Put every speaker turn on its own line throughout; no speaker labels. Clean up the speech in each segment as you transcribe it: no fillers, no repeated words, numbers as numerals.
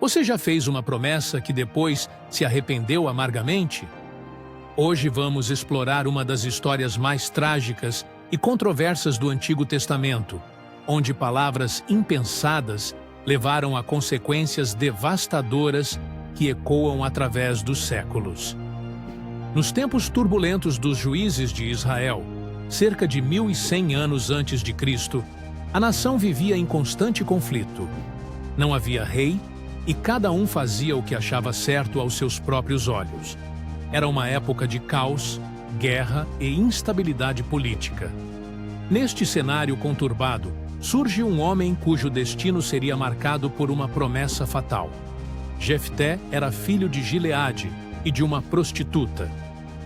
Você já fez uma promessa que depois se arrependeu amargamente? Hoje vamos explorar uma das histórias mais trágicas e controversas do Antigo Testamento, onde palavras impensadas levaram a consequências devastadoras que ecoam através dos séculos. Nos tempos turbulentos dos juízes de Israel, cerca de 1100 anos antes de Cristo, a nação vivia em constante conflito. Não havia rei e cada um fazia o que achava certo aos seus próprios olhos. Era uma época de caos, guerra e instabilidade política. Neste cenário conturbado, surge um homem cujo destino seria marcado por uma promessa fatal. Jefté era filho de Gileade e de uma prostituta.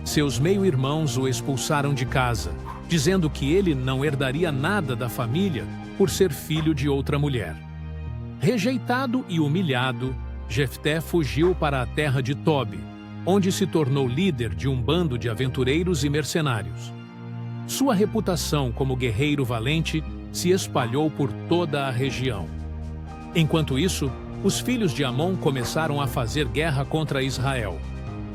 Seus meio-irmãos o expulsaram de casa, dizendo que ele não herdaria nada da família por ser filho de outra mulher. Rejeitado e humilhado, Jefté fugiu para a terra de Tobi, onde se tornou líder de um bando de aventureiros e mercenários. Sua reputação como guerreiro valente se espalhou por toda a região. Enquanto isso, os filhos de Amon começaram a fazer guerra contra Israel.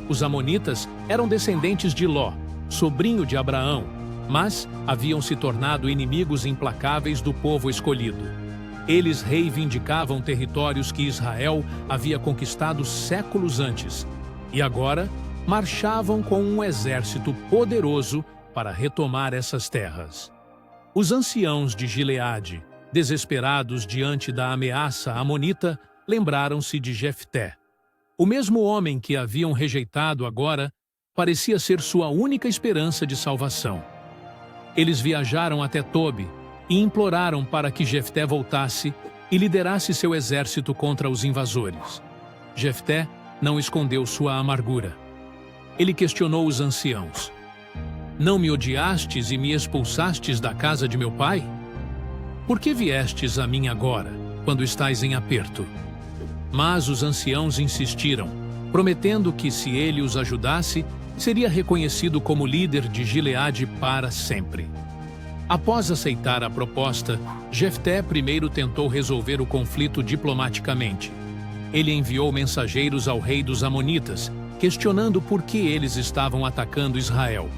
Os amonitas eram descendentes de Ló, sobrinho de Abraão, mas haviam se tornado inimigos implacáveis do povo escolhido. Eles reivindicavam territórios que Israel havia conquistado séculos antes, e agora marchavam com um exército poderoso para retomar essas terras. Os anciãos de Gileade, desesperados diante da ameaça amonita, lembraram-se de Jefté. O mesmo homem que haviam rejeitado agora parecia ser sua única esperança de salvação. Eles viajaram até Tobi e imploraram para que Jefté voltasse e liderasse seu exército contra os invasores. Jefté não escondeu sua amargura. Ele questionou os anciãos. Não me odiastes e me expulsastes da casa de meu pai? Por que viestes a mim agora, quando estais em aperto? Mas os anciãos insistiram, prometendo que se ele os ajudasse, seria reconhecido como líder de Gileade para sempre. Após aceitar a proposta, Jefté primeiro tentou resolver o conflito diplomaticamente. Ele enviou mensageiros ao rei dos Amonitas, questionando por que eles estavam atacando Israel.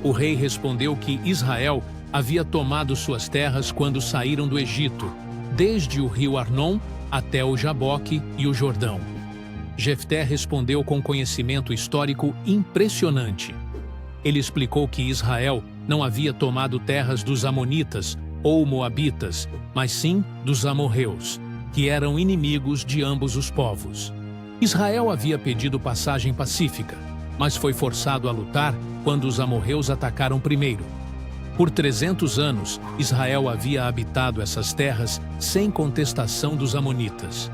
O rei respondeu que Israel havia tomado suas terras quando saíram do Egito, desde o rio Arnon até o Jaboque e o Jordão. Jefté respondeu com conhecimento histórico impressionante. Ele explicou que Israel não havia tomado terras dos Amonitas ou Moabitas, mas sim dos amorreus, que eram inimigos de ambos os povos. Israel havia pedido passagem pacífica, mas foi forçado a lutar quando os amorreus atacaram primeiro. Por 300 anos, Israel havia habitado essas terras sem contestação dos amonitas.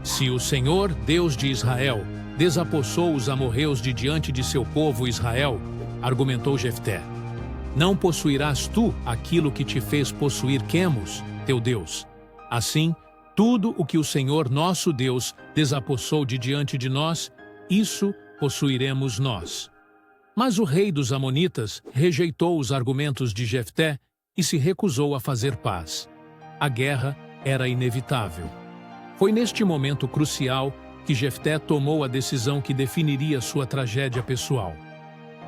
Se o Senhor, Deus de Israel, desapossou os amorreus de diante de seu povo Israel, argumentou Jefté, não possuirás tu aquilo que te fez possuir Quemos, teu Deus. Assim, tudo o que o Senhor nosso Deus desapossou de diante de nós, isso possuiremos nós. Mas o rei dos Amonitas rejeitou os argumentos de Jefté e se recusou a fazer paz. A guerra era inevitável. Foi neste momento crucial que Jefté tomou a decisão que definiria sua tragédia pessoal.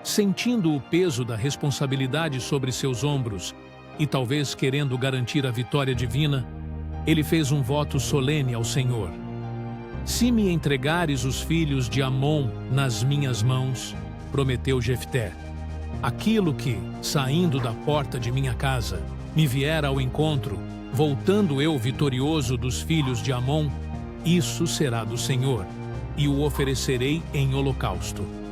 Sentindo o peso da responsabilidade sobre seus ombros e talvez querendo garantir a vitória divina, ele fez um voto solene ao Senhor. Se me entregares os filhos de Amon nas minhas mãos, prometeu Jefté, aquilo que, saindo da porta de minha casa, me vier ao encontro, voltando eu vitorioso dos filhos de Amon, isso será do Senhor, e o oferecerei em holocausto.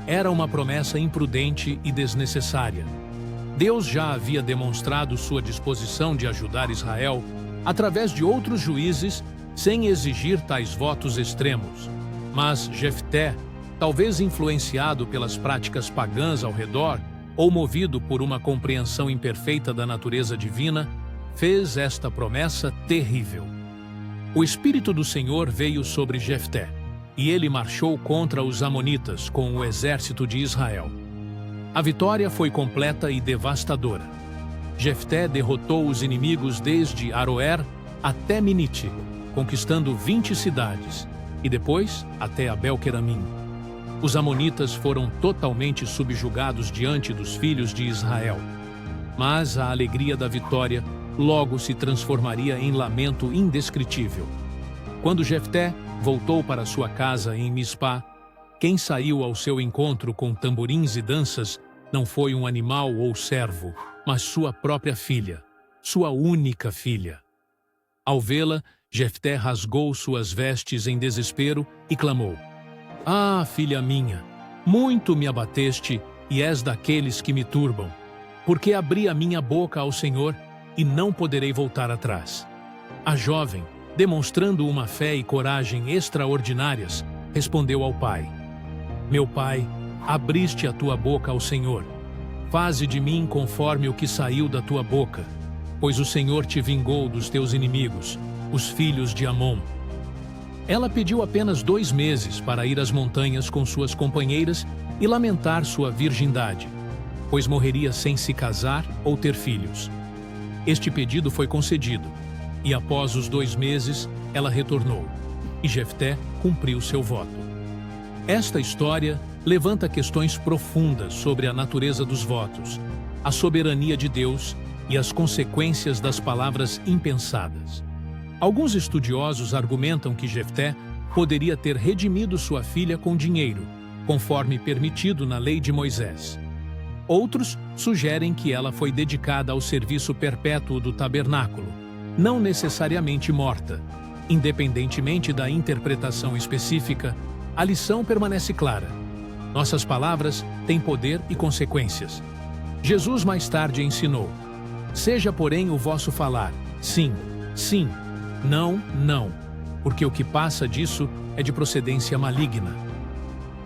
Era uma promessa imprudente e desnecessária. Deus já havia demonstrado sua disposição de ajudar Israel através de outros juízes sem exigir tais votos extremos. Mas Jefté, talvez influenciado pelas práticas pagãs ao redor ou movido por uma compreensão imperfeita da natureza divina, fez esta promessa terrível. O Espírito do Senhor veio sobre Jefté, e ele marchou contra os Amonitas com o exército de Israel. A vitória foi completa e devastadora. Jefté derrotou os inimigos desde Aroer até Minite, conquistando 20 cidades, e depois até Abel-queramim. Os amonitas foram totalmente subjugados diante dos filhos de Israel. Mas a alegria da vitória logo se transformaria em lamento indescritível. Quando Jefté voltou para sua casa em Mispá, quem saiu ao seu encontro com tamborins e danças não foi um animal ou servo, mas sua própria filha, sua única filha. Ao vê-la, Jefté rasgou suas vestes em desespero e clamou: "Ah, filha minha, muito me abateste e és daqueles que me turbam, porque abri a minha boca ao Senhor e não poderei voltar atrás." A jovem, demonstrando uma fé e coragem extraordinárias, respondeu ao pai: "Meu pai, abriste a tua boca ao Senhor. Faze de mim conforme o que saiu da tua boca, pois o Senhor te vingou dos teus inimigos, os filhos de Amon." Ela pediu apenas 2 meses para ir às montanhas com suas companheiras e lamentar sua virgindade, pois morreria sem se casar ou ter filhos. Este pedido foi concedido, e após os 2 meses, ela retornou, e Jefté cumpriu seu voto. Esta história levanta questões profundas sobre a natureza dos votos, a soberania de Deus e as consequências das palavras impensadas. Alguns estudiosos argumentam que Jefté poderia ter redimido sua filha com dinheiro, conforme permitido na lei de Moisés. Outros sugerem que ela foi dedicada ao serviço perpétuo do tabernáculo, não necessariamente morta. Independentemente da interpretação específica, a lição permanece clara. Nossas palavras têm poder e consequências. Jesus mais tarde ensinou: "Seja, porém, o vosso falar, sim, sim, não, não, porque o que passa disso é de procedência maligna."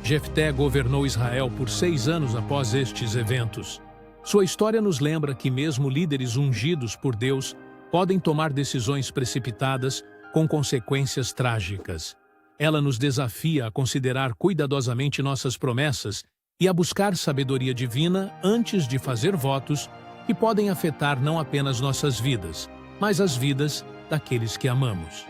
Jefté governou Israel por 6 anos após estes eventos. Sua história nos lembra que mesmo líderes ungidos por Deus podem tomar decisões precipitadas com consequências trágicas. Ela nos desafia a considerar cuidadosamente nossas promessas e a buscar sabedoria divina antes de fazer votos que podem afetar não apenas nossas vidas, mas as vidas daqueles que amamos.